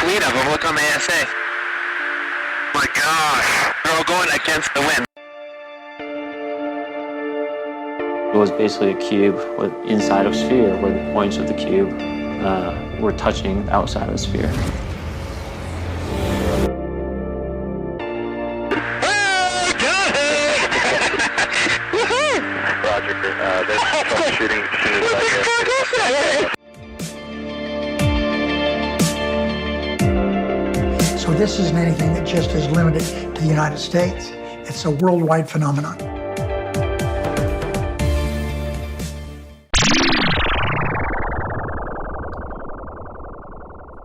fleet of them. Look on the ASA. My gosh. They're all going against the wind. It was basically a cube with inside of a sphere where the points of the cube were touching the outside of the sphere. Roger. There's troubleshooting as soon as I get. So this isn't anything that just is limited to the United States. It's a worldwide phenomenon.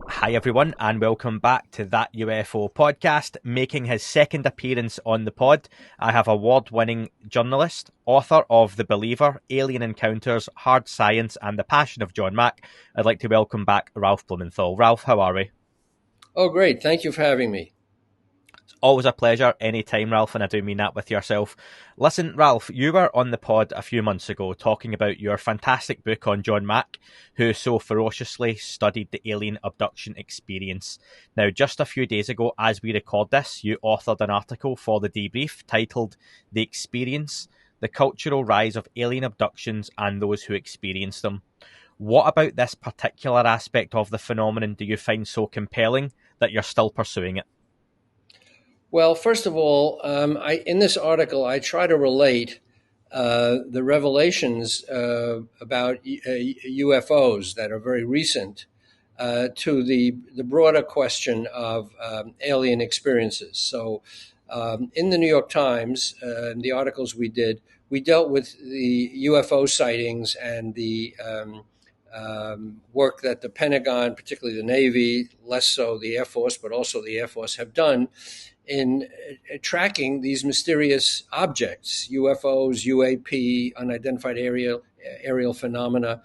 Hi everyone, and welcome back to That UFO podcast. Making his second appearance on the pod, I have award-winning journalist, author of The Believer, Alien Encounters, Hard Science, and The Passion of John Mack. I'd like to welcome back Ralph Blumenthal. Ralph, how are we? Oh, great. Thank you for having me. Always a pleasure, anytime, Ralph, and I do mean that with yourself. Listen, Ralph, you were on the pod a few months ago talking about your fantastic book on John Mack, who so ferociously studied the alien abduction experience. Now, just a few days ago, as we record this, you authored an article for the Debrief titled The Experience, The Cultural Rise of Alien Abductions and Those Who Experience Them. What about this particular aspect of the phenomenon do you find so compelling that you're still pursuing it? Well, first of all, in this article, I try to relate the revelations about UFOs that are very recent to the broader question of alien experiences. So in the New York Times, the articles we did, we dealt with the UFO sightings and the work that the Pentagon, particularly the Navy, less so the Air Force, but also the Air Force, have done in tracking these mysterious objects, UFOs, UAP, unidentified aerial phenomena,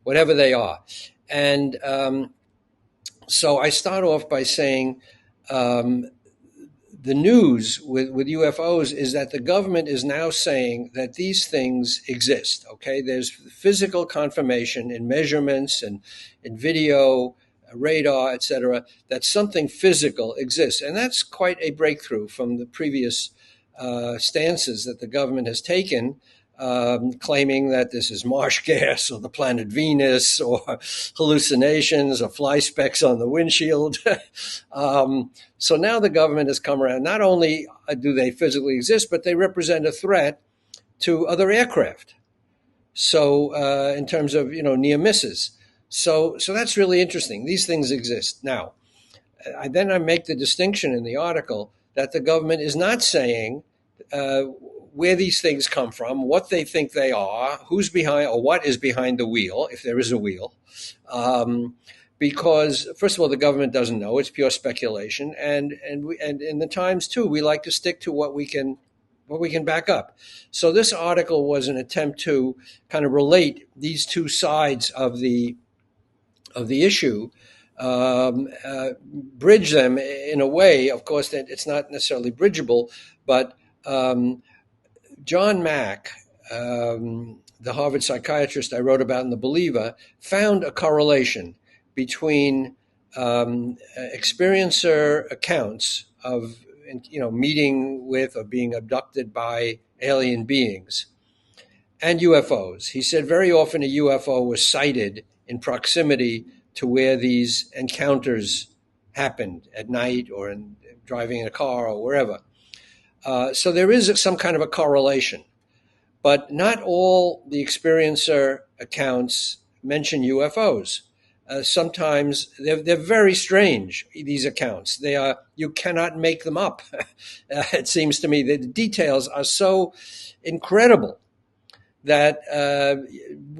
whatever they are. And so I start off by saying the news with UFOs is that the government is now saying that these things exist, okay? There's physical confirmation in measurements and in video, radar, etc., that something physical exists. And that's quite a breakthrough from the previous stances that the government has taken, claiming that this is marsh gas or the planet Venus or hallucinations or fly specks on the windshield. So now the government has come around. Not only do they physically exist, but they represent a threat to other aircraft. So in terms of, near misses. So that's really interesting. These things exist. Now, I make the distinction in the article that the government is not saying where these things come from, what they think they are, who's behind or what is behind the wheel, if there is a wheel. Because, first of all, the government doesn't know. It's pure speculation. And in the Times, too, we like to stick to what we can back up. So this article was an attempt to kind of relate these two sides of the issue, bridge them in a way. Of course, that it's not necessarily bridgeable, but John Mack, the Harvard psychiatrist I wrote about in The Believer, found a correlation between experiencer accounts of meeting with or being abducted by alien beings and UFOs. He said very often a UFO was sighted in proximity to where these encounters happened at night or in driving in a car or wherever. So there is some kind of a correlation, but not all the experiencer accounts mention UFOs. Sometimes they're very strange, these accounts. You cannot make them up. It seems to me that the details are so incredible that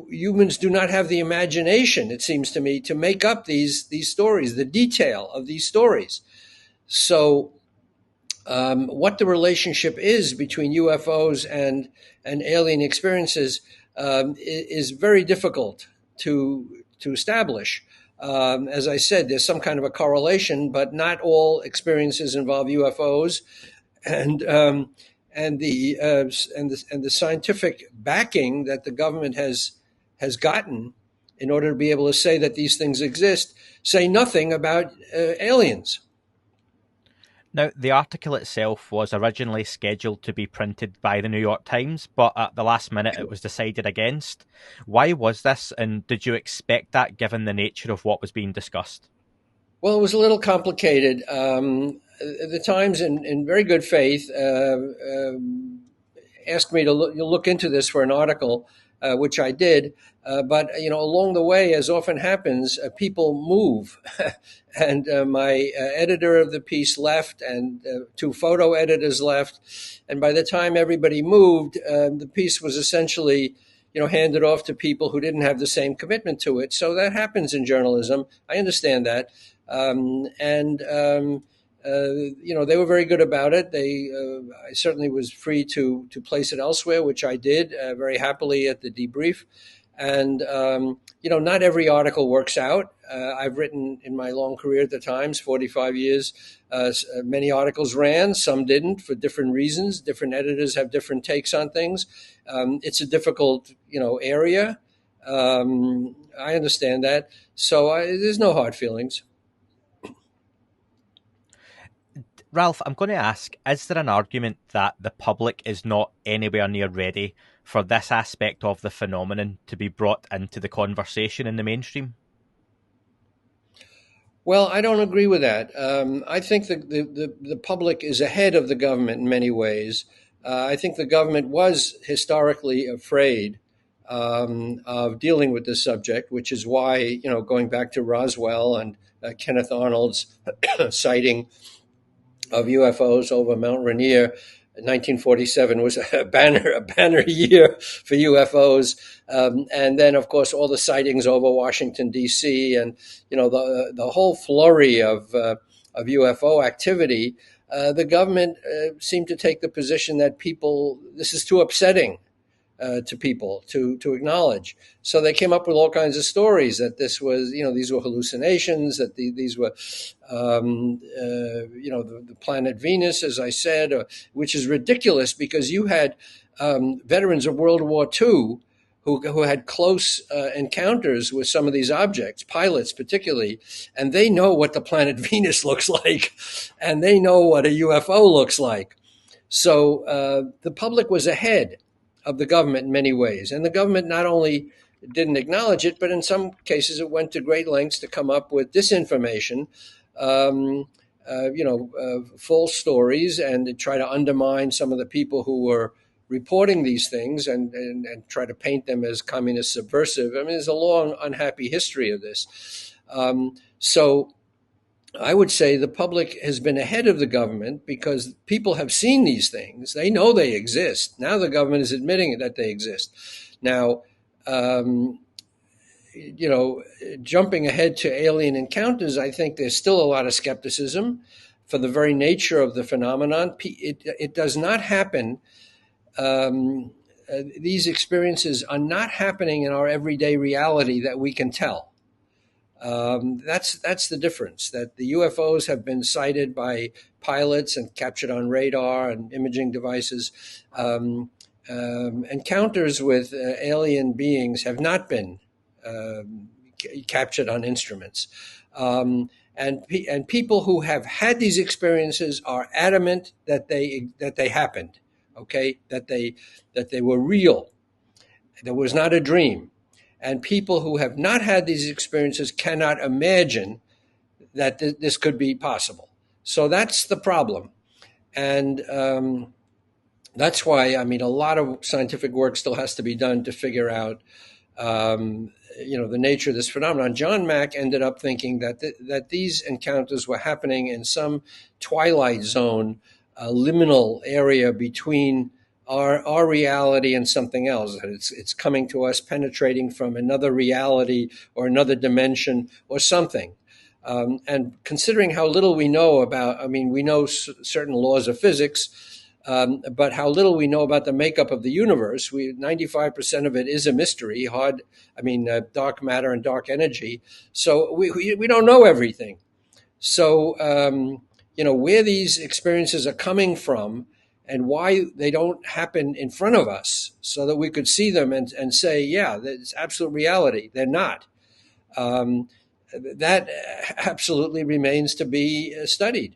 humans do not have the imagination, it seems to me, to make up these stories, the detail of these stories. So what the relationship is between UFOs and alien experiences is very difficult to establish. As I said, there's some kind of a correlation, but not all experiences involve UFOs, and the scientific backing that the government has gotten in order to be able to say that these things exist, say nothing about aliens. Now, the article itself was originally scheduled to be printed by the New York Times, but at the last minute it was decided against. Why was this, and did you expect that given the nature of what was being discussed? Well, it was a little complicated. The Times, in very good faith, asked me to look into this for an article, which I did. But along the way, as often happens, people move, and my editor of the piece left, and 2 photo editors left, and by the time everybody moved, the piece was essentially handed off to people who didn't have the same commitment to it. So that happens in journalism. I understand that. They were very good about it. I certainly was free to place it elsewhere, which I did very happily at the Debrief. And, not every article works out. I've written in my long career at the Times, 45 years, many articles ran, some didn't for different reasons. Different editors have different takes on things. It's a difficult, area. I understand that. So there's no hard feelings. Ralph, I'm going to ask, is there an argument that the public is not anywhere near ready for this aspect of the phenomenon to be brought into the conversation in the mainstream? Well, I don't agree with that. I think the public is ahead of the government in many ways. I think the government was historically afraid of dealing with this subject, which is why, going back to Roswell and Kenneth Arnold's sighting of UFOs over Mount Rainier, 1947 was a banner year for UFOs, and then of course all the sightings over Washington D.C. and the whole flurry of UFO activity. The government seemed to take the position that this is too upsetting to people to acknowledge. So they came up with all kinds of stories that this was, these were hallucinations, that these were, the planet Venus, as I said, which is ridiculous because you had veterans of World War II who had close encounters with some of these objects, pilots particularly, and they know what the planet Venus looks like, and they know what a UFO looks like. So the public was ahead of the government in many ways. And the government not only didn't acknowledge it, but in some cases it went to great lengths to come up with disinformation, false stories, and to try to undermine some of the people who were reporting these things and try to paint them as communist subversive. I mean, there's a long, unhappy history of this. So I would say the public has been ahead of the government because people have seen these things. They know they exist. Now the government is admitting that they exist. Now, jumping ahead to alien encounters, I think there's still a lot of skepticism for the very nature of the phenomenon. It does not happen. These experiences are not happening in our everyday reality that we can tell. That's the difference, that the UFOs have been sighted by pilots and captured on radar and imaging devices. Encounters with alien beings have not been captured on instruments. And people who have had these experiences are adamant that they happened, okay, that they were real. There was not a dream. And people who have not had these experiences cannot imagine that this could be possible. So that's the problem. And that's why, a lot of scientific work still has to be done to figure out, the nature of this phenomenon. John Mack ended up thinking that these encounters were happening in some twilight zone, liminal area between our reality and something else. It's coming to us, penetrating from another reality or another dimension or something. And considering how little we know about, we know certain laws of physics, but how little we know about the makeup of the universe. 95% of it is a mystery, dark matter and dark energy. So we don't know everything. So, where these experiences are coming from and why they don't happen in front of us so that we could see them and say, yeah, that's absolute reality. They're not. That absolutely remains to be studied.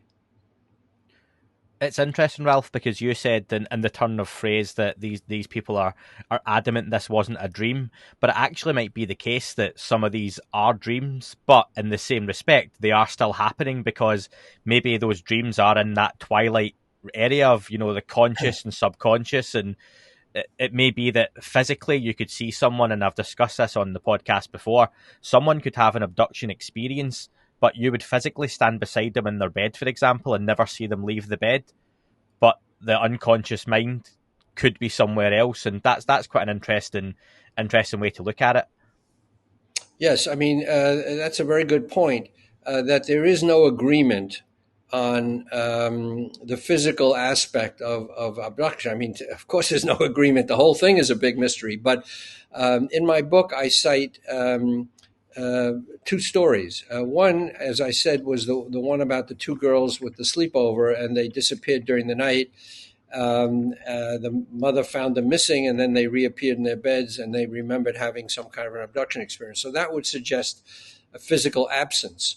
It's interesting, Ralph, because you said in the turn of phrase that these people are adamant this wasn't a dream, but it actually might be the case that some of these are dreams, but in the same respect, they are still happening because maybe those dreams are in that twilight area of, the conscious and subconscious, and it may be that physically you could see someone, and I've discussed this on the podcast before, someone could have an abduction experience, but you would physically stand beside them in their bed, for example, and never see them leave the bed. But the unconscious mind could be somewhere else, and that's quite an interesting way to look at it. Yes, I mean, that's a very good point, that there is no agreement on the physical aspect of abduction. I mean, of course, there's no agreement. The whole thing is a big mystery. But in my book, I cite two stories. One, as I said, was the one about the two girls with the sleepover, and they disappeared during the night. The mother found them missing, and then they reappeared in their beds, and they remembered having some kind of an abduction experience. So that would suggest a physical absence.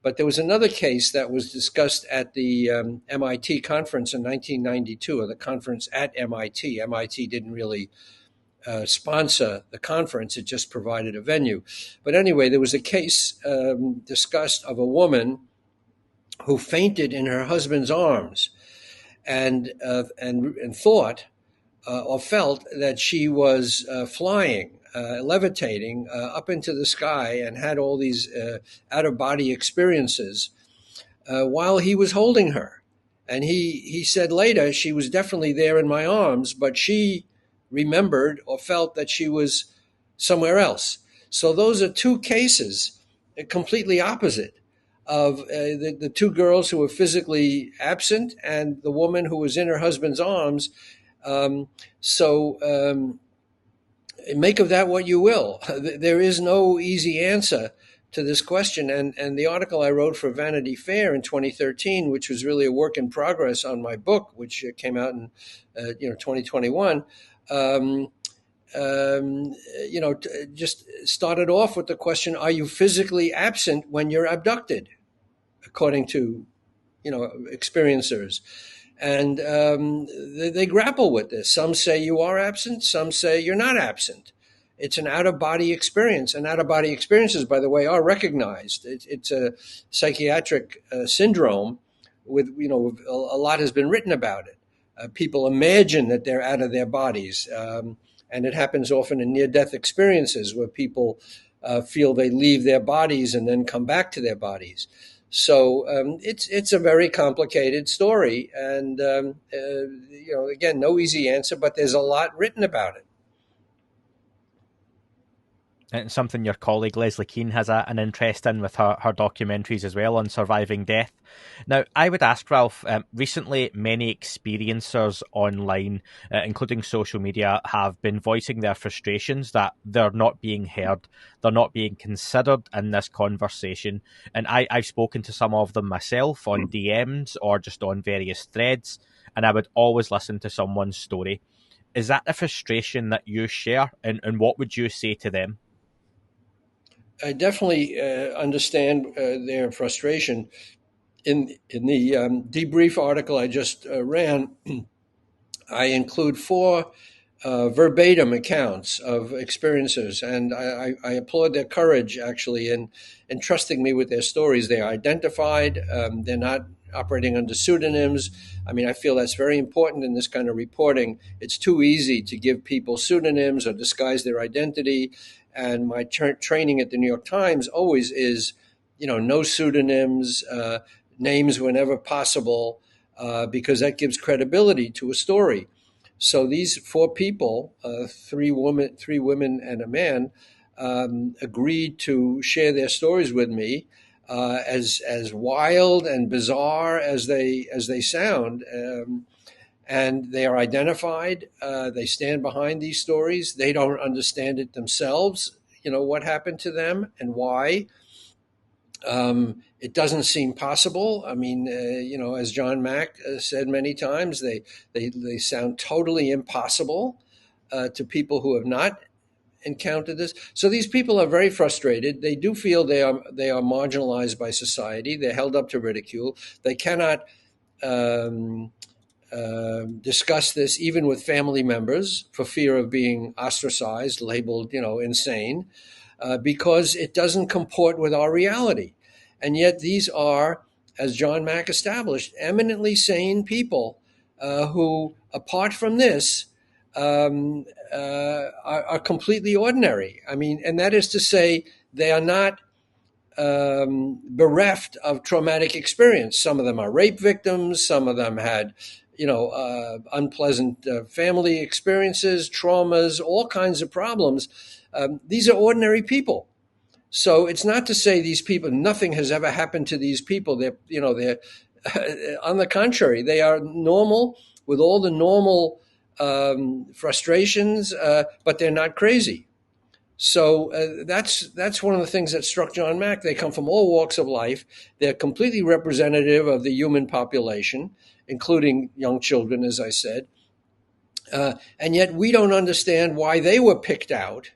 But there was another case that was discussed at the MIT conference in 1992, or the conference at MIT. MIT didn't really sponsor the conference, it just provided a venue. But anyway, there was a case discussed of a woman who fainted in her husband's arms and thought or felt that she was flying, levitating up into the sky, and had all these out-of-body experiences while he was holding her. And he said later, she was definitely there in my arms, but she remembered or felt that she was somewhere else. So those are two cases completely opposite of the two girls who were physically absent and the woman who was in her husband's arms. Make of that what you will. There is no easy answer to this question. And the article I wrote for Vanity Fair in 2013, which was really a work in progress on my book, which came out in 2021, just started off with the question, are you physically absent when you're abducted, according to, experiencers? And they grapple with this. Some say you are absent. Some say you're not absent. It's an out-of-body experience. And out-of-body experiences, by the way, are recognized. It's a psychiatric syndrome with, a lot has been written about it. People imagine that they're out of their bodies. And it happens often in near-death experiences where people feel they leave their bodies and then come back to their bodies. So it's a very complicated story, and again, no easy answer, but there's a lot written about it. And something your colleague Leslie Keane has an interest in with her documentaries as well on surviving death. Now, I would ask, Ralph, recently many experiencers online, including social media, have been voicing their frustrations that they're not being heard, they're not being considered in this conversation. And I've spoken to some of them myself on DMs or just on various threads, and I would always listen to someone's story. Is that a frustration that you share, and what would you say to them? I definitely understand their frustration. In the Debrief article I just ran, I include 4 verbatim accounts of experiencers, and I applaud their courage, actually, in trusting me with their stories. They're identified. They're not operating under pseudonyms. I mean, I feel that's very important in this kind of reporting. It's too easy to give people pseudonyms or disguise their identity. And my training at the New York Times always is, no pseudonyms, names whenever possible, because that gives credibility to a story. So these 4 people, 3 women and a man, agreed to share their stories with me, as wild and bizarre as they sound. And they are identified. They stand behind these stories. They don't understand it themselves, what happened to them and why. It doesn't seem possible. I mean, as John Mack said many times, they sound totally impossible to people who have not encountered this. So these people are very frustrated. They do feel they are marginalized by society. They're held up to ridicule. They cannot um, discuss this even with family members for fear of being ostracized, labeled, insane, because it doesn't comport with our reality. And yet these are, as John Mack established, eminently sane people who, apart from this, are completely ordinary. I mean, and that is to say, they are not bereft of traumatic experience. Some of them are rape victims. Some of them had, unpleasant family experiences, traumas, all kinds of problems. These are ordinary people. So it's not to say these people, nothing has ever happened to these people. They're on the contrary, they are normal with all the normal frustrations, but they're not crazy. So that's one of the things that struck John Mack. They come from all walks of life. They're completely representative of the human population, including young children, as I said. And yet we don't understand why they were picked out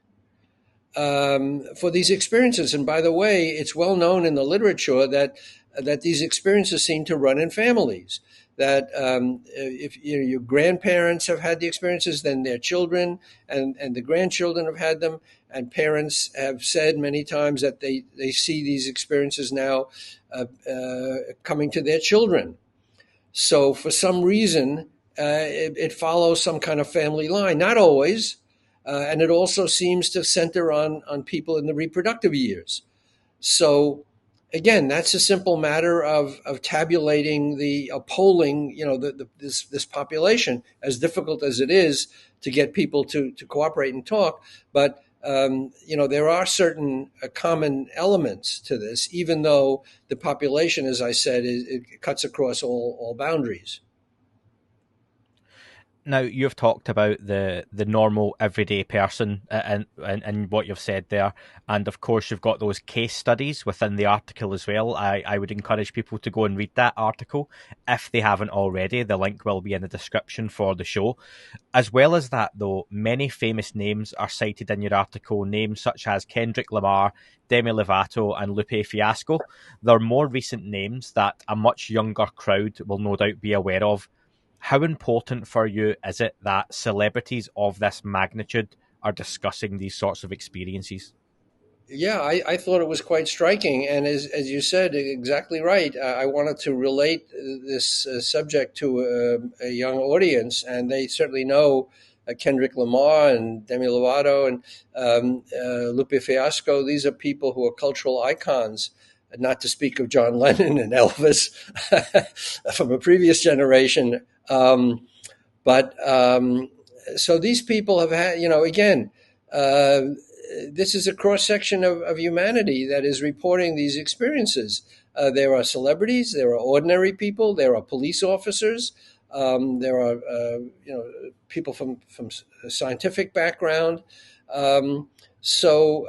for these experiences. And by the way, it's well known in the literature that these experiences seem to run in families. That if your grandparents have had the experiences, then their children and the grandchildren have had them. And parents have said many times that they see these experiences now coming to their children. So for some reason, it follows some kind of family line. Not always. And it also seems to center on people in the reproductive years. So again, that's a simple matter of tabulating polling, this population, as difficult as it is to get people to cooperate and talk. But, there are certain common elements to this, even though the population, as I said, it cuts across all boundaries. Now, you've talked about the normal everyday person and what you've said there. And of course, you've got those case studies within the article as well. I would encourage people to go and read that article if they haven't already. The link will be in the description for the show. As well as that, though, many famous names are cited in your article, names such as Kendrick Lamar, Demi Lovato, and Lupe Fiasco. They're more recent names that a much younger crowd will no doubt be aware of. How important for you is it that celebrities of this magnitude are discussing these sorts of experiences? Yeah, I thought it was quite striking. And as you said, exactly right. I wanted to relate this subject to a young audience, and they certainly know Kendrick Lamar and Demi Lovato and Lupe Fiasco. These are people who are cultural icons, not to speak of John Lennon and Elvis from a previous generation. But so these people have had, again, this is a cross section of humanity that is reporting these experiences. There are celebrities, there are ordinary people, there are police officers, there are people from a scientific background. So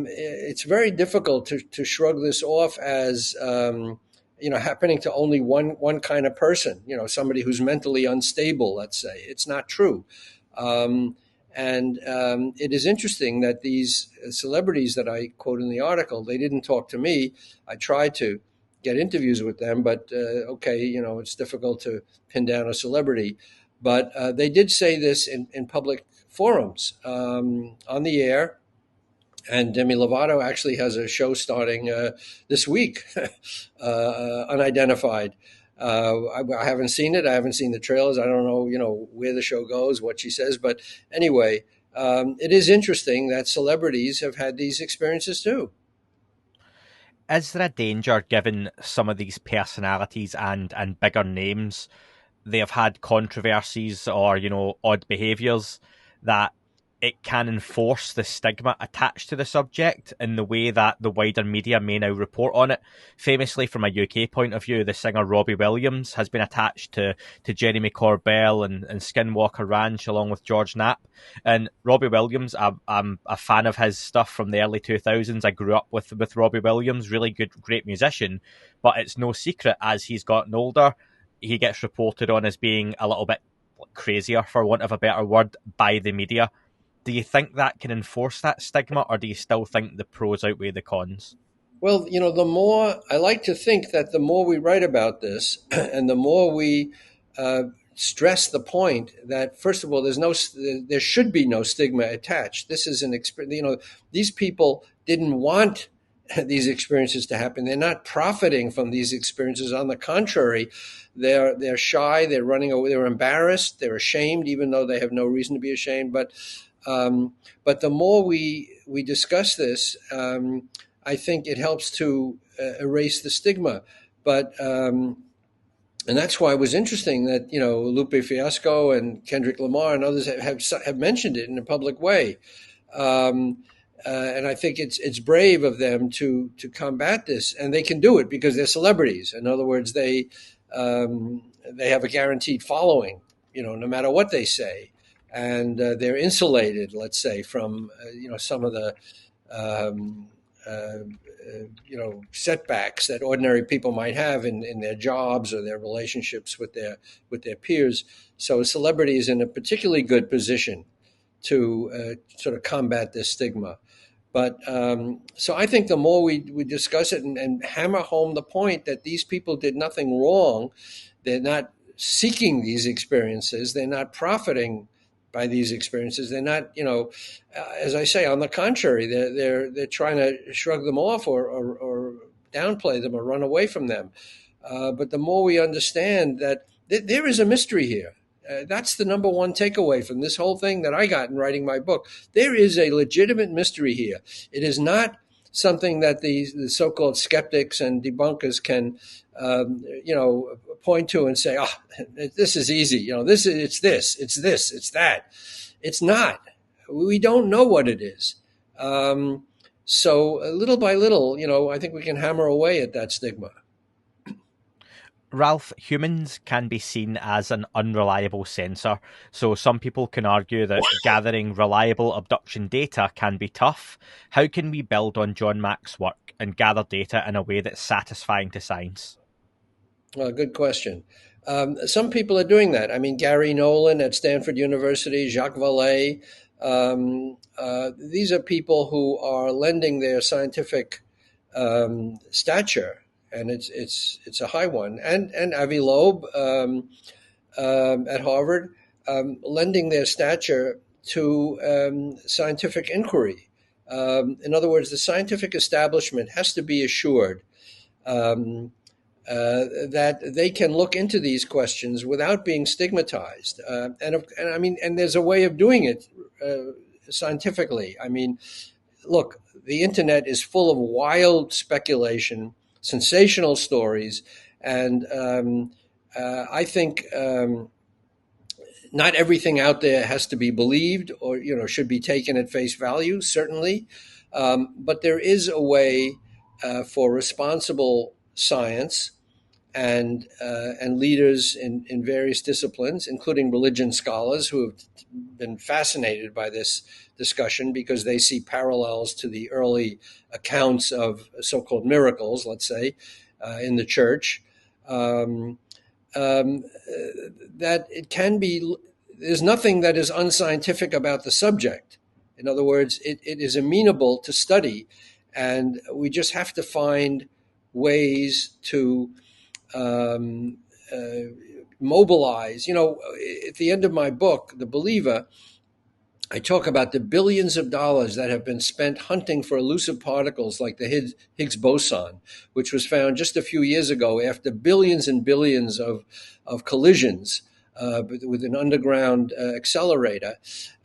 it's very difficult to shrug this off as happening to only one kind of person, somebody who's mentally unstable, let's say. It's not true. And it is interesting that these celebrities that I quote in the article, they didn't talk to me. I tried to get interviews with them, but it's difficult to pin down a celebrity. But they did say this in public forums on the air. And Demi Lovato actually has a show starting this week, unidentified. I haven't seen it. I haven't seen the trailers. I don't know, where the show goes, what she says. But anyway, it is interesting that celebrities have had these experiences too. Is there a danger, given some of these personalities and bigger names, they have had controversies or, odd behaviours, that it can enforce the stigma attached to the subject in the way that the wider media may now report on it. Famously, from a UK point of view, the singer Robbie Williams has been attached to Jeremy Corbell and Skinwalker Ranch along with George Knapp. And Robbie Williams, I'm a fan of his stuff from the early 2000s. I grew up with Robbie Williams, really good, great musician. But it's no secret, as he's gotten older, he gets reported on as being a little bit crazier, for want of a better word, by the media. Do you think that can enforce that stigma, or do you still think the pros outweigh the cons? Well, the more I like to think that the more we write about this, and the more we stress the point that, first of all, there should be no stigma attached. This is an experience. These people didn't want these experiences to happen. They're not profiting from these experiences. On the contrary, they're shy. They're running away. They're embarrassed. They're ashamed, even though they have no reason to be ashamed. But the more we discuss this, I think it helps to erase the stigma. But and that's why it was interesting that Lupe Fiasco and Kendrick Lamar and others have mentioned it in a public way. And I think it's brave of them to combat this, and they can do it because they're celebrities. In other words, they have a guaranteed following, no matter what they say, and they're insulated, let's say, from some of the setbacks that ordinary people might have in their jobs or their relationships with their peers. So a celebrity is in a particularly good position to sort of combat this stigma. But so I think the more we discuss it and hammer home the point that these people did nothing wrong, they're not seeking these experiences, they're not profiting by these experiences, they're not, as I say, on the contrary, they're trying to shrug them off or downplay them or run away from them. But the more we understand that there is a mystery here. That's the number one takeaway from this whole thing that I got in writing my book. There is a legitimate mystery here. It is not something that the so-called skeptics and debunkers can, point to and say, "Oh, this is easy. It's that." It's not. We don't know what it is. So little by little, I think we can hammer away at that stigma. Ralph, humans can be seen as an unreliable sensor, so some people can argue that gathering reliable abduction data can be tough. How can we build on John Mack's work and gather data in a way that's satisfying to science? Well, good question. Some people are doing that. I mean, Gary Nolan at Stanford University, Jacques Vallée, these are people who are lending their scientific stature, and it's a high one. And Avi Loeb at Harvard, lending their stature to scientific inquiry. In other words, the scientific establishment has to be assured that they can look into these questions without being stigmatized. And there's a way of doing it scientifically. I mean, look, the internet is full of wild speculation, sensational stories, and I think not everything out there has to be believed or should be taken at face value, certainly, but there is a way for responsible science and leaders in various disciplines, including religion scholars who have been fascinated by this discussion because they see parallels to the early accounts of so-called miracles, let's say, in the church. That it can be, there's nothing that is unscientific about the subject. In other words, it is amenable to study, and we just have to find ways to mobilize. At the end of my book, The Believer, I talk about the billions of dollars that have been spent hunting for elusive particles like the Higgs boson, which was found just a few years ago after billions and billions of collisions with an underground accelerator.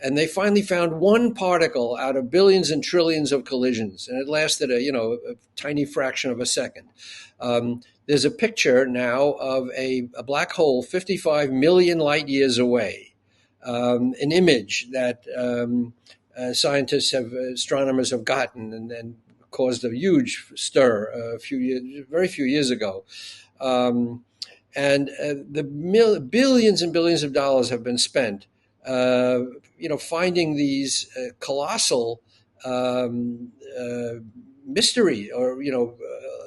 And they finally found one particle out of billions and trillions of collisions, and it lasted a tiny fraction of a second. There's a picture now of a black hole 55 million light years away. an image that astronomers have gotten and caused a huge stir very few years ago. And the billions and billions of dollars have been spent, finding these colossal mystery, or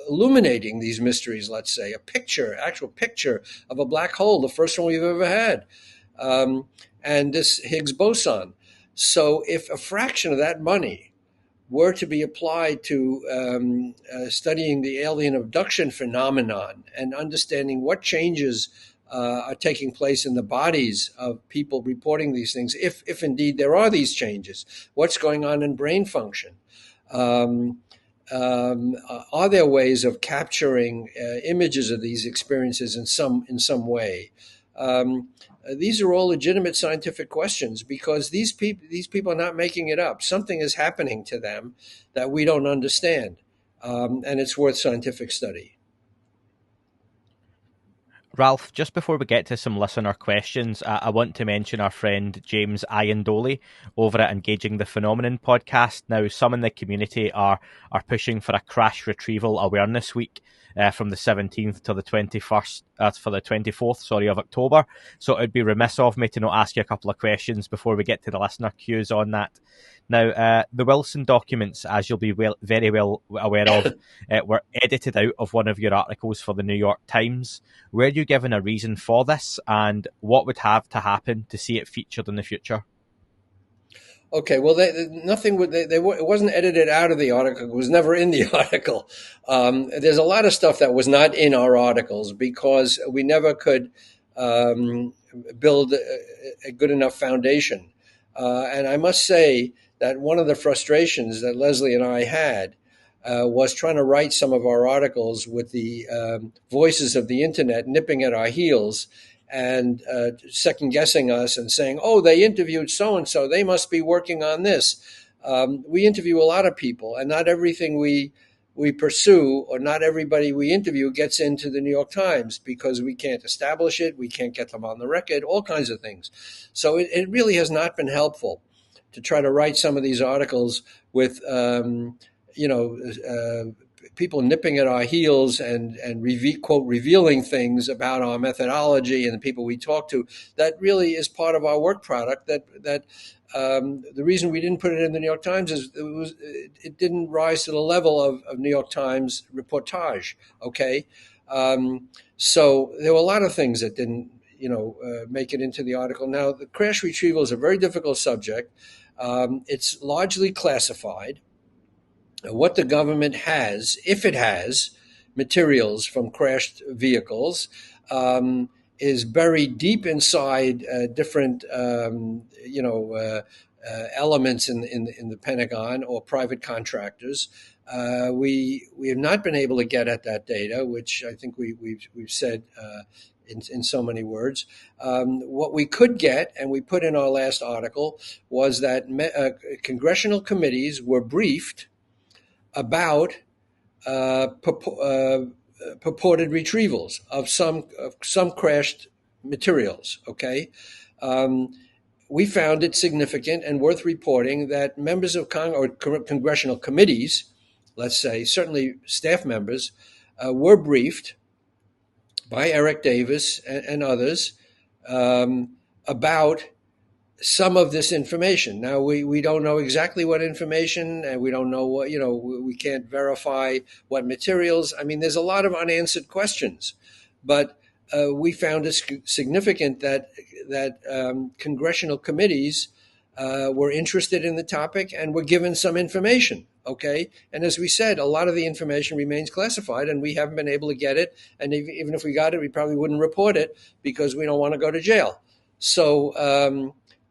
illuminating these mysteries. Let's say actual picture of a black hole, the first one we've ever had, and this Higgs boson. So, if a fraction of that money were to be applied to studying the alien abduction phenomenon and understanding what changes are taking place in the bodies of people reporting these things, if indeed there are these changes, what's going on in brain function? Are there ways of capturing images of these experiences in some way? These are all legitimate scientific questions, because these people are not making it up. Something is happening to them that we don't understand, and it's worth scientific study. Ralph, just before we get to some listener questions, I want to mention our friend James Iandoli over at Engaging the Phenomenon podcast. Now, some in the community are pushing for a crash retrieval awareness week from the 17th to the 21st, for the 24th, of October. So it would be remiss of me to not ask you a couple of questions before we get to the listener cues on that. Now, the Wilson documents, as you'll be very well aware of, were edited out of one of your articles for the New York Times. Were you given a reason for this, and what would have to happen to see it featured in the future? Okay, well, it wasn't edited out of the article. It was never in the article. There's a lot of stuff that was not in our articles because we never could build a good enough foundation. And I must say that one of the frustrations that Leslie and I had was trying to write some of our articles with the voices of the internet nipping at our heels and second guessing us and saying, oh, they interviewed so-and-so, they must be working on this. We interview a lot of people, and not everything we pursue, or not everybody we interview, gets into the New York Times because we can't establish it, we can't get them on the record, all kinds of things. So it really has not been helpful to try to write some of these articles with people nipping at our heels and quote, revealing things about our methodology and the people we talk to. That really is part of our work product. That the reason we didn't put it in the New York Times is it didn't rise to the level of New York Times reportage. Okay, so there were a lot of things that didn't make it into the article. Now, the crash retrieval is a very difficult subject. It's largely classified. What the government has, if it has, materials from crashed vehicles, is buried deep inside different, elements in the Pentagon or private contractors. We have not been able to get at that data, which I think we've said in so many words. What we could get, and we put in our last article, was that congressional committees were briefed about purported retrievals of some crashed materials. Okay, we found it significant and worth reporting that members of congressional committees, let's say certainly staff members, were briefed by Eric Davis and others about some of this information. Now, we don't know exactly what information, and we don't know what, we can't verify what materials. I mean, there's a lot of unanswered questions, but we found it significant that congressional committees were interested in the topic and were given some information. Okay. And as we said, a lot of the information remains classified, and we haven't been able to get it. And even if we got it, we probably wouldn't report it because we don't want to go to jail. So,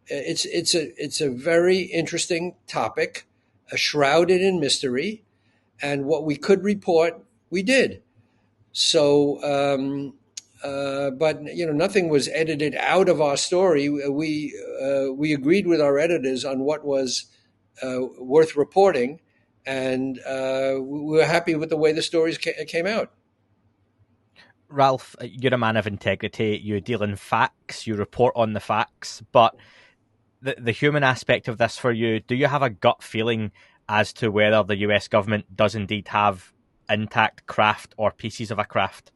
it's a very interesting topic, shrouded in mystery, and what we could report, we did. So, but nothing was edited out of our story. We agreed with our editors on what was worth reporting, and we were happy with the way the stories came out. Ralph, you're a man of integrity. You deal in facts. You report on the facts. But the human aspect of this for you, do you have a gut feeling as to whether the US government does indeed have intact craft or pieces of a craft?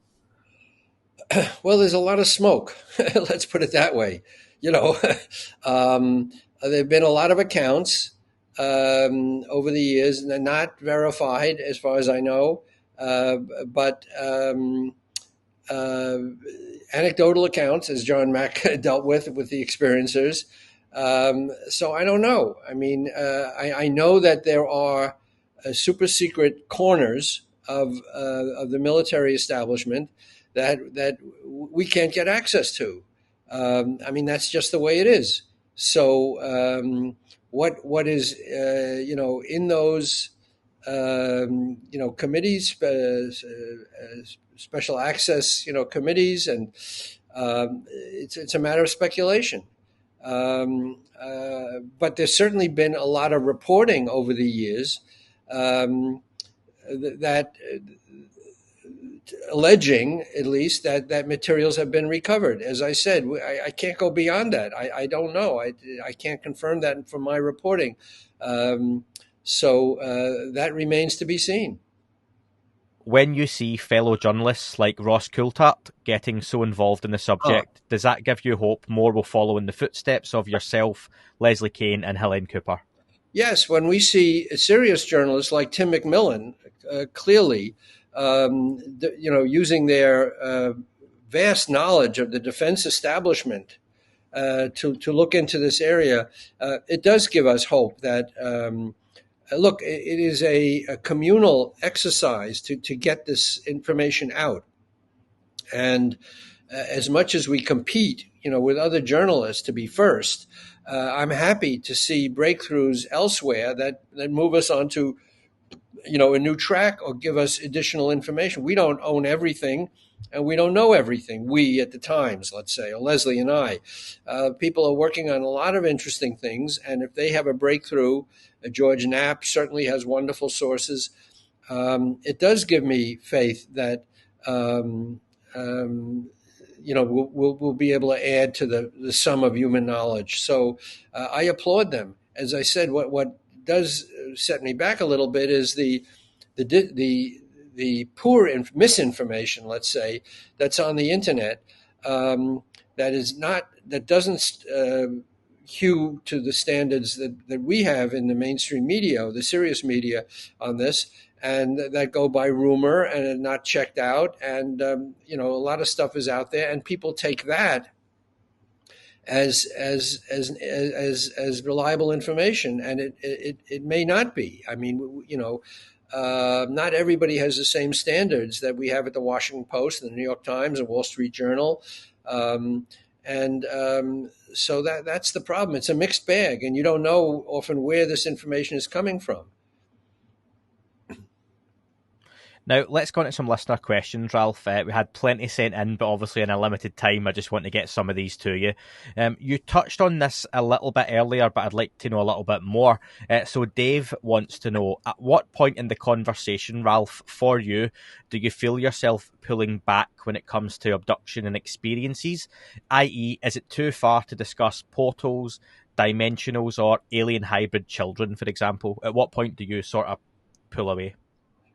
Well, there's a lot of smoke. Let's put it that way. You know, there have been a lot of accounts over the years, and they're not verified as far as I know, but anecdotal accounts, as John Mack dealt with the experiencers. So I don't know. I mean, I know that there are super secret corners of the military establishment that we can't get access to. I mean, that's just the way it is. So what is in those committees, special access committees, and it's a matter of speculation. But there's certainly been a lot of reporting over the years that alleging, at least, that materials have been recovered. As I said, I can't go beyond that. I don't know. I can't confirm that from my reporting. So that remains to be seen. When you see fellow journalists like Ross Coulthart getting so involved in the subject, does that give you hope more will follow in the footsteps of yourself, Leslie Kean, and Helene Cooper? Yes, when we see serious journalists like Tim McMillan, clearly, using their vast knowledge of the defense establishment to look into this area, it does give us hope that, look, it is a communal exercise to get this information out. And as much as we compete, with other journalists to be first, I'm happy to see breakthroughs elsewhere that move us onto, a new track or give us additional information. We don't own everything, and we don't know everything. We at the Times, let's say, or Leslie and I, people are working on a lot of interesting things. And if they have a breakthrough, George Knapp certainly has wonderful sources. It does give me faith that we'll be able to add to the sum of human knowledge. So I applaud them. As I said, what does set me back a little bit is the poor misinformation, let's say, that's on the internet, that doesn't hew to the standards that we have in the mainstream media, the serious media on this, and that go by rumor and are not checked out. And, a lot of stuff is out there, and people take that as reliable information, and it may not be. I mean, not everybody has the same standards that we have at the Washington Post and the New York Times and Wall Street Journal. So that's the problem. It's a mixed bag, and you don't know often where this information is coming from. Now, let's go into some listener questions, Ralph. We had plenty sent in, but obviously in a limited time, I just want to get some of these to you. You touched on this a little bit earlier, but I'd like to know a little bit more. So Dave wants to know, at what point in the conversation, Ralph, for you, do you feel yourself pulling back when it comes to abduction and experiences? I.e., is it too far to discuss portals, dimensionals, or alien hybrid children, for example? At what point do you sort of pull away?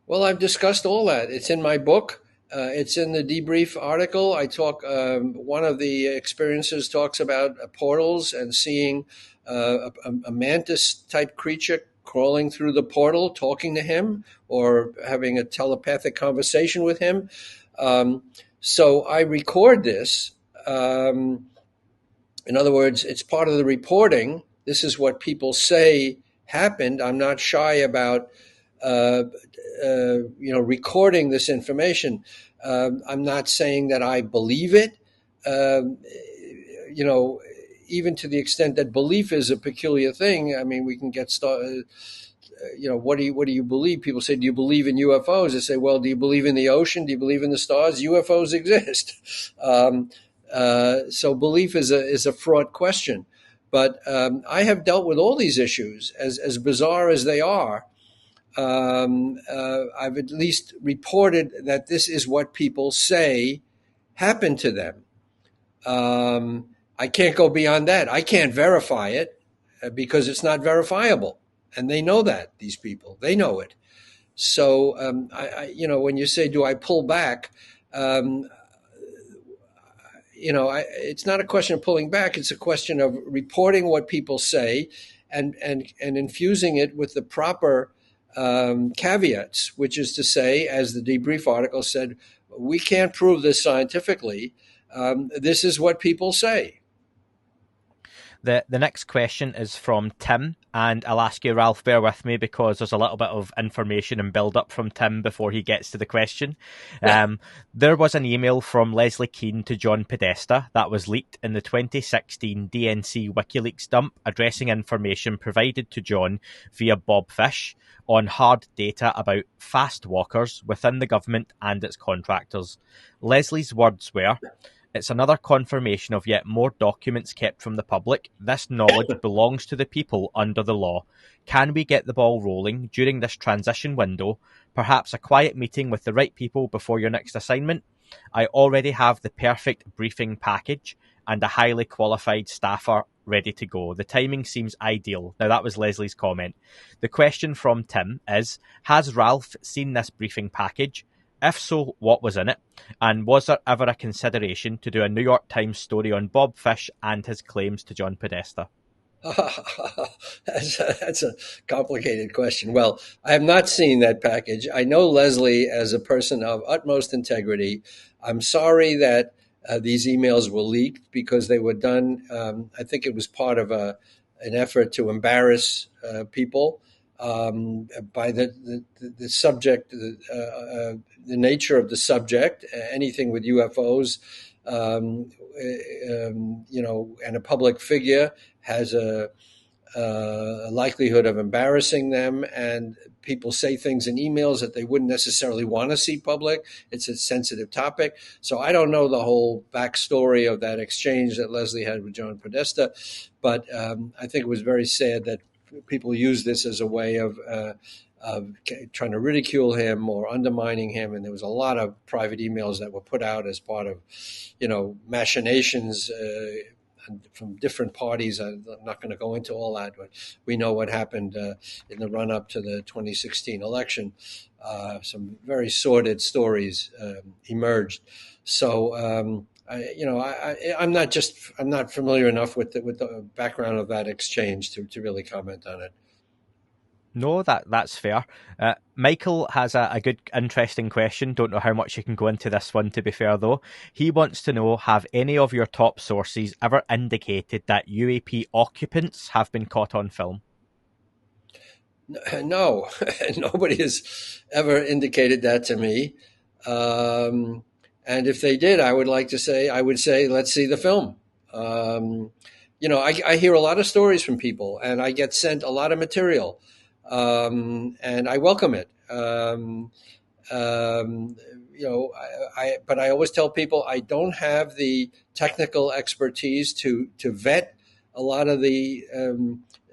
Well, I've discussed all that. It's in my book. It's in the Debrief article. I talk. One of the experiences talks about portals and seeing a mantis-type creature crawling through the portal, talking to him, or having a telepathic conversation with him. So I record this. In other words, it's part of the reporting. This is what people say happened. I'm not shy about recording this information. I'm not saying that I believe it, even to the extent that belief is a peculiar thing. I mean, we can get started. What do you believe? People say, do you believe in UFOs? I say, well, do you believe in the ocean? Do you believe in the stars? UFOs exist. So belief is a fraught question. But I have dealt with all these issues, as bizarre as they are. I've at least reported that this is what people say happened to them. I can't go beyond that. I can't verify it because it's not verifiable. And they know that, these people. They know it. So, when you say, do I pull back? It's not a question of pulling back. It's a question of reporting what people say and infusing it with the proper caveats, which is to say, as the Debrief article said, we can't prove this scientifically. This is what people say. The next question is from Tim, and I'll ask you, Ralph, bear with me because there's a little bit of information and build-up from Tim before he gets to the question. There was an email from Leslie Keane to John Podesta that was leaked in the 2016 DNC WikiLeaks dump addressing information provided to John via Bob Fish on hard data about fast walkers within the government and its contractors. Leslie's words were, "It's another confirmation of yet more documents kept from the public. This knowledge belongs to the people under the law. Can we get the ball rolling during this transition window? Perhaps a quiet meeting with the right people before your next assignment? I already have the perfect briefing package and a highly qualified staffer ready to go. The timing seems ideal." Now, that was Leslie's comment. The question from Tim is, has Ralph seen this briefing package? If so, what was in it? And was there ever a consideration to do a New York Times story on Bob Fish and his claims to John Podesta? That's a complicated question. Well, I have not seen that package. I know Leslie as a person of utmost integrity. I'm sorry that these emails were leaked because they were done. I think it was part of an effort to embarrass people by the subject, the nature of the subject, anything with UFOs, and a public figure has a likelihood of embarrassing them, and people say things in emails that they wouldn't necessarily want to see public. It's a sensitive topic. So I don't know the whole backstory of that exchange that Leslie had with John Podesta, but I think it was very sad that people use this as a way of trying to ridicule him or undermining him. And there was a lot of private emails that were put out as part of, machinations from different parties. I'm not going to go into all that, but we know what happened in the run-up to the 2016 election. Some very sordid stories emerged. So, I'm not familiar enough with the background of that exchange to really comment on it. No, that's fair. Michael has a good, interesting question. Don't know how much you can go into this one, to be fair, though. He wants to know, have any of your top sources ever indicated that UAP occupants have been caught on film? No, nobody has ever indicated that to me. And if they did, I would say, let's see the film. I hear a lot of stories from people, and I get sent a lot of material. And I welcome it. But I always tell people I don't have the technical expertise to vet a lot of the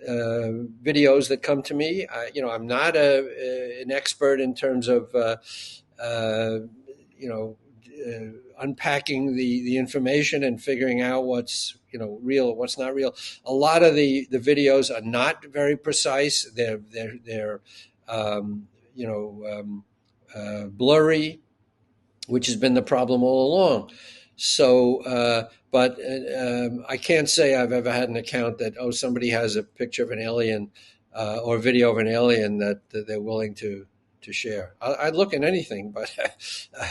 videos that come to me. I'm not an expert in terms of unpacking the information and figuring out what's real or what's not real. A lot of the videos are not very precise. They're blurry, which has been the problem all along. So, but I can't say I've ever had an account that somebody has a picture of an alien or a video of an alien that they're willing to share. I'd look at anything, but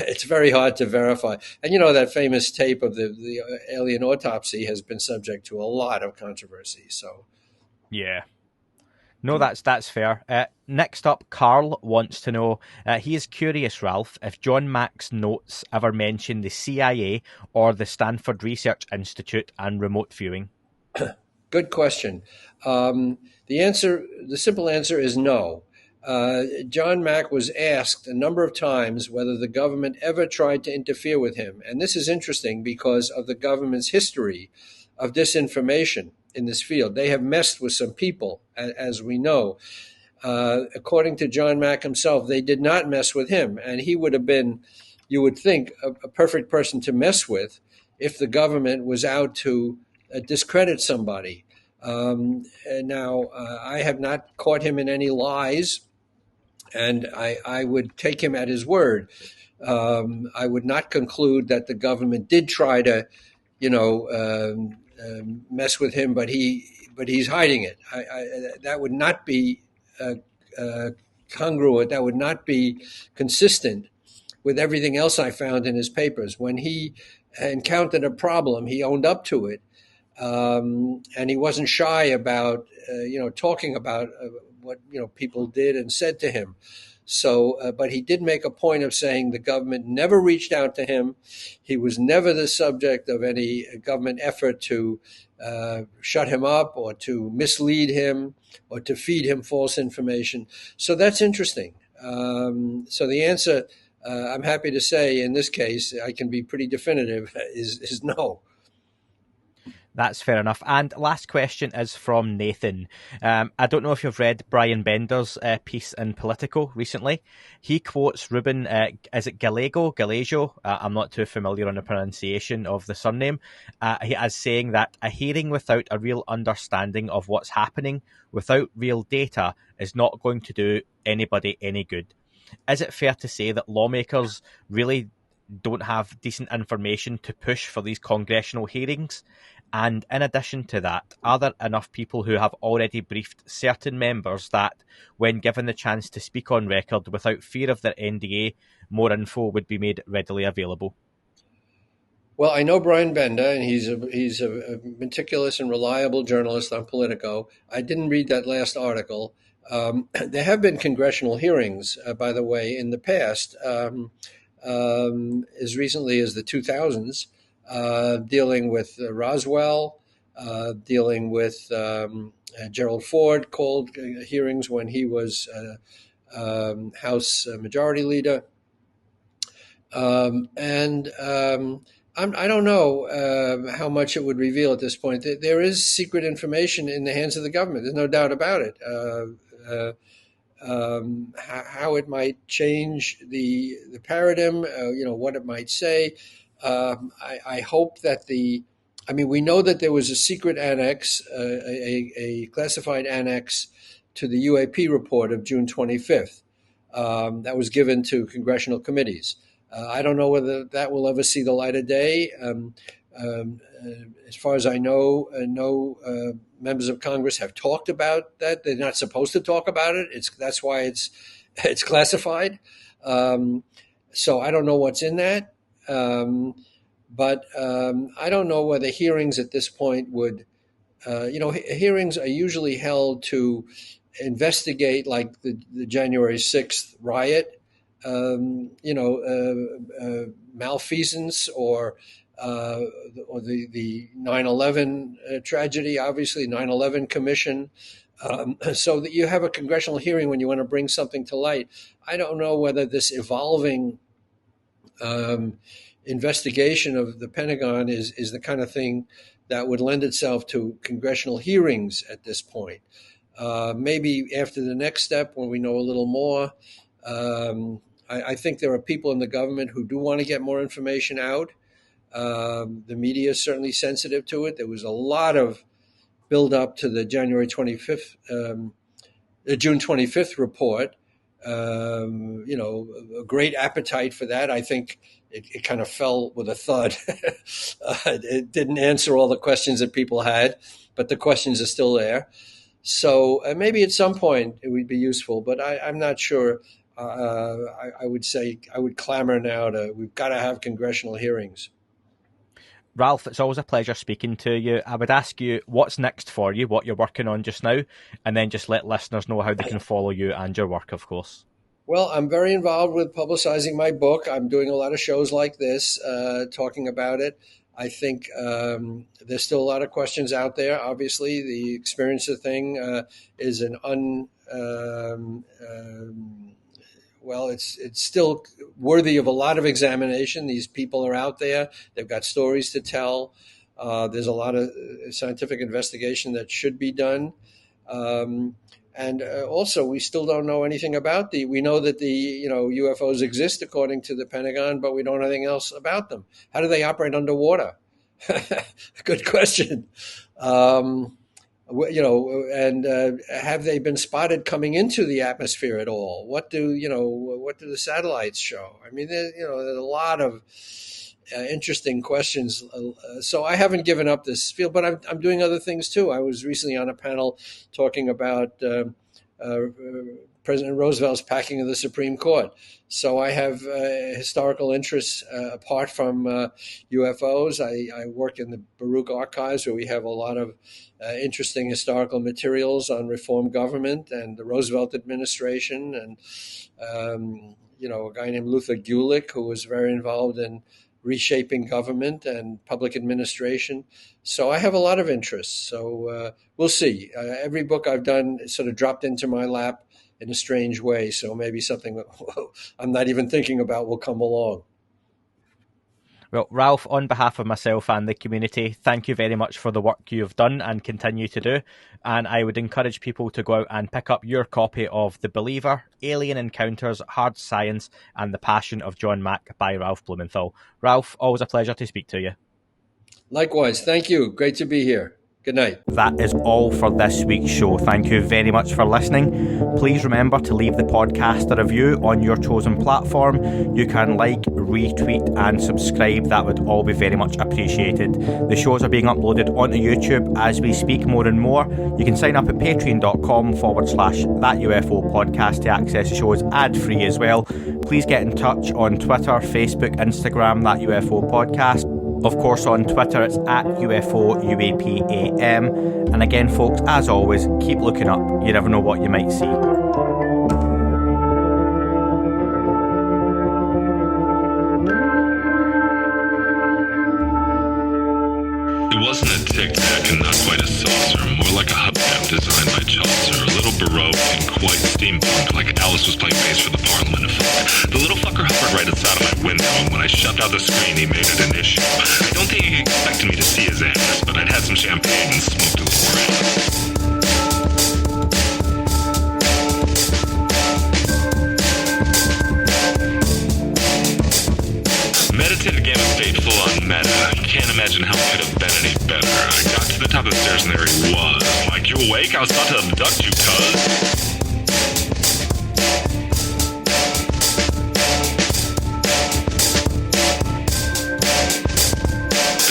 it's very hard to verify. And that famous tape of the alien autopsy has been subject to a lot of controversy. So, yeah. No, that's fair. Next up, Carl wants to know, he is curious, Ralph, if John Mack's notes ever mention the CIA or the Stanford Research Institute and remote viewing. Good question. The simple answer is no. John Mack was asked a number of times whether the government ever tried to interfere with him. And this is interesting because of the government's history of disinformation in this field. They have messed with some people, as we know. According to John Mack himself, they did not mess with him, and he would have been, you would think, a perfect person to mess with if the government was out to discredit somebody. Now, I have not caught him in any lies, and I would take him at his word. I would not conclude that the government did try to, mess with him, but he's hiding it. That would not be congruent. That would not be consistent with everything else I found in his papers. When he encountered a problem, he owned up to it, and he wasn't shy about talking about what people did and said to him. So, but he did make a point of saying the government never reached out to him. He was never the subject of any government effort to shut him up or to mislead him or to feed him false information. So that's interesting. So the answer, I'm happy to say, in this case, I can be pretty definitive, is no. That's fair enough. And last question is from Nathan. I don't know if you've read Brian Bender's piece in Politico recently. He quotes Ruben, is it Gallego? I'm not too familiar on the pronunciation of the surname. As saying that a hearing without a real understanding of what's happening, without real data, is not going to do anybody any good. Is it fair to say that lawmakers really don't have decent information to push for these congressional hearings? And in addition to that, are there enough people who have already briefed certain members that, when given the chance to speak on record without fear of their NDA, more info would be made readily available? Well, I know Brian Bender, and he's a meticulous and reliable journalist on Politico. I didn't read that last article. There have been congressional hearings, by the way, in the past, as recently as the 2000s. Dealing with Roswell, dealing with Gerald Ford, called hearings when he was House Majority Leader. I don't know how much it would reveal at this point. There is secret information in the hands of the government. There's no doubt about it. How it might change the paradigm, what it might say. I hope that we know that there was a secret annex, a classified annex to the UAP report of June 25th that was given to congressional committees. I don't know whether that will ever see the light of day. As far as I know, no members of Congress have talked about that. They're not supposed to talk about it. That's why it's classified. So I don't know what's in that. But I don't know whether hearings at this point would, hearings are usually held to investigate, like the January 6th riot, malfeasance or the 9/11 tragedy, obviously 9/11 commission. So that you have a congressional hearing when you want to bring something to light. I don't know whether this evolving investigation of the Pentagon is the kind of thing that would lend itself to congressional hearings at this point. Maybe after the next step, when we know a little more. I think there are people in the government who do want to get more information out. The media is certainly sensitive to it. There was a lot of build up to the June 25th report. A great appetite for that. I think it kind of fell with a thud. It didn't answer all the questions that people had, but the questions are still there. So maybe at some point it would be useful, but I'm not sure. I would say I would clamor now we've got to have congressional hearings. Ralph, it's always a pleasure speaking to you. I would ask you what's next for you, what you're working on just now, and then just let listeners know how they can follow you and your work, of course. Well, I'm very involved with publicizing my book. I'm doing a lot of shows like this, talking about it. I think there's still a lot of questions out there. Obviously, the experiencer thing is it's still worthy of a lot of examination. These people are out there. They've got stories to tell. There's a lot of scientific investigation that should be done. And also, we still don't know anything about we know that the UFOs exist according to the Pentagon, but we don't know anything else about them. How do they operate underwater? Good question. And have they been spotted coming into the atmosphere at all? What do the satellites show? I mean, there's a lot of interesting questions. So I haven't given up this field, but I'm doing other things too. I was recently on a panel talking about President Roosevelt's packing of the Supreme Court. So I have historical interests apart from UFOs. I work in the Baruch Archives, where we have a lot of interesting historical materials on reform government and the Roosevelt administration, and a guy named Luther Gulick, who was very involved in reshaping government and public administration. So I have a lot of interests. So we'll see. Every book I've done sort of dropped into my lap in a strange way. So maybe something I'm not even thinking about will come along. Well, Ralph, on behalf of myself and the community, thank you very much for the work you've done and continue to do. And I would encourage people to go out and pick up your copy of The Believer, Alien Encounters, Hard Science, and The Passion of John Mack by Ralph Blumenthal. Ralph, always a pleasure to speak to you. Likewise. Thank you. Great to be here. Good night. That is all for this week's show. Thank you very much for listening. Please remember to leave the podcast a review on your chosen platform. You can like, retweet and subscribe. That would all be very much appreciated. The shows are being uploaded onto YouTube as we speak more and more. You can sign up at patreon.com/That UFO podcast to access the shows ad-free as well. Please get in touch on Twitter, Facebook, Instagram, That UFO podcast. Of course, on Twitter, it's at UFO UAPAM. And again, folks, as always, keep looking up. You never know what you might see. It wasn't a tic-tac and not quite a saucer, more like a hubcap designed by Chaucer, a little baroque and quite steampunk, like Alice was playing bass for the Parliament of Folk. The little fucker hovered right outside of my window, and when I shoved out the screen, he made it an issue. I don't think he expected me to see his ass, but I'd had some champagne and smoked a little around. Meditative gamma state full on meta. Can't imagine how it could have been any better. I got to the top of the stairs and there he was. Like, you awake? I was about to abduct you, cuz.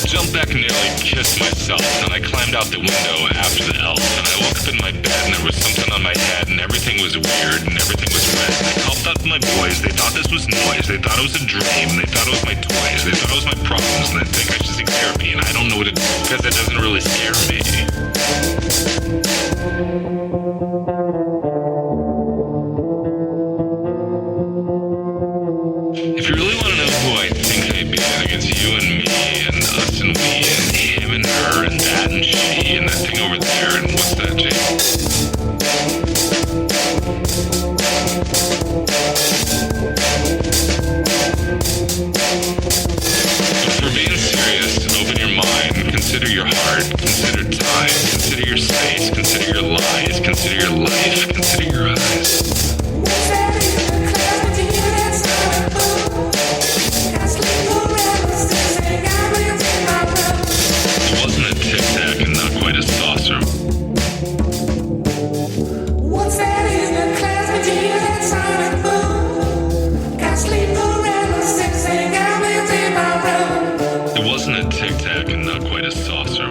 I jumped back and nearly kissed myself, and I climbed out the window after the elf, and I woke up in my bed and there was something on my head and everything was weird and everything was red. And I called out to my boys. They thought this was noise. They thought it was a dream. They thought it was my toys. They thought it was my problems, and they think I should seek therapy, and I don't know what to do because it doesn't really scare me. If you really want to know who I think I be, I think it's you and me and us and we and him and her and that and she and that thing over there and what's that, Jay? But for being serious, open your mind, consider your heart, consider time, consider your space, consider your lies, consider your life, consider your eyes. It wasn't a tic-tac and not quite a saucer. What's that in the clouds between that sun and moon? Got sleep paralysis and got winds in my room. It wasn't a tic-tac and not quite a saucer.